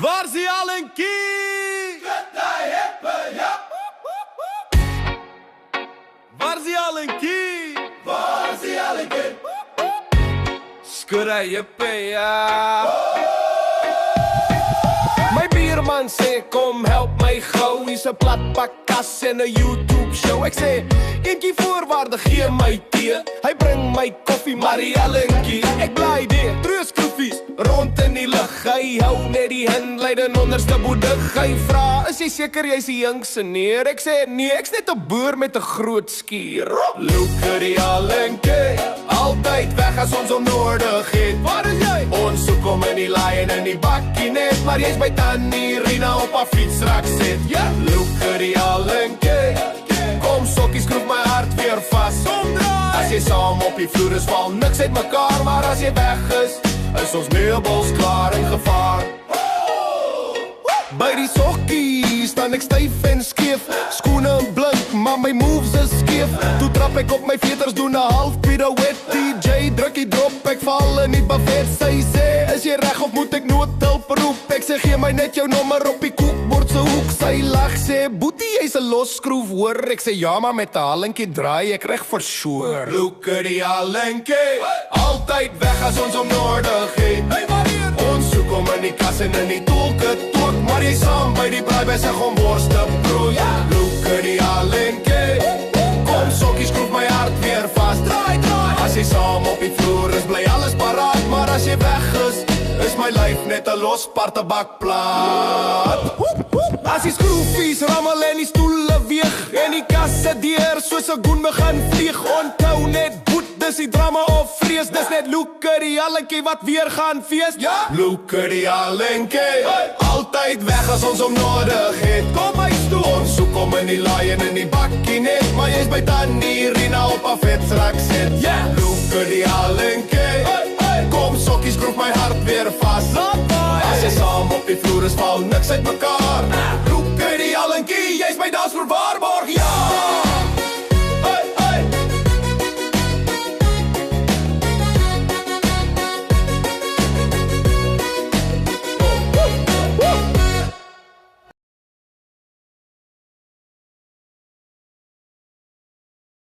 Waar's die Alenkie? Waar's die Alenkie? Waar's die Alenkie? Skud hy jippe, ja. My buurman sê, kom help my gou. Hier's 'n platpakkas en 'n YouTube show. Ek sê, eentjie voorwaarde gee my tee. Hy bring my koffie, maar die Alenkie. Ek bly daar, treuskroefies, rond in die lug. Hy hou net die hinleiding onderste boedig. Hy vra, is jy seker jy's die jongste neer? Ek sê, nee, ek's net 'n boer met 'n groot skuur. Look at die Alenkie, altyd weg as ons hom nodig het. Waar is jy? Ons soek hom in die laai en in die bakkie net, maar jy's by Tannie Rina op haar fietsrak sit. Ja, look at die Alenkie. Kom sokkies, skroef my hart weer vas. As jy saam op die vloer is, val niks uit mekaar. Maar as jy weg is ons meubels klaar in gevaar. By die sokkies staan ek styf en skeef. Skoene blink, maar my moves is skeef. Toe trap ek op my veters, doen 'n half pirouette. DJ druk die drop, ek val in die buffet. Sy sê, is jy reg of moet ek noodhulp roep? Ek sê, gee my net jou nommer op die koekbord se hoek. Sy lag, sê, boetie, jy's 'n losskroef, hoor. Ek sê, ja, maar met 'n Alenkie draai ek reg versoor. Look at die Alenkie, altyd weg as ons hom nodig het. Ons soek hom in die kas en in die toolkit ook, maar jy saam by die braai besig om wors te proe. Look at die Alenkie, kom sokkies, skroef my hart weer vas. As jy saam op die vloer is, bly alles paraat, maar as jy weg is my lyf net 'n los partebakplaat. As die skroefies rammel en die stoele weeg en die kasse deur soos 'n goen begin vlieg, onthou net boet, dis die drama of vrees. Dis net look at die Alenkie wat weer gaan fees. Look at die Alenkie, altyd weg as ons hom nodig het. Kom my stoel, ons soek hom in die laai en in die bakkie net, maar jy's by Tannie Rina op haar vetsrak sit. Look at die Alenkie, kom sokkies, skroef my hart weer vas. As jy saam op die vloer is, val niks uit mekaar.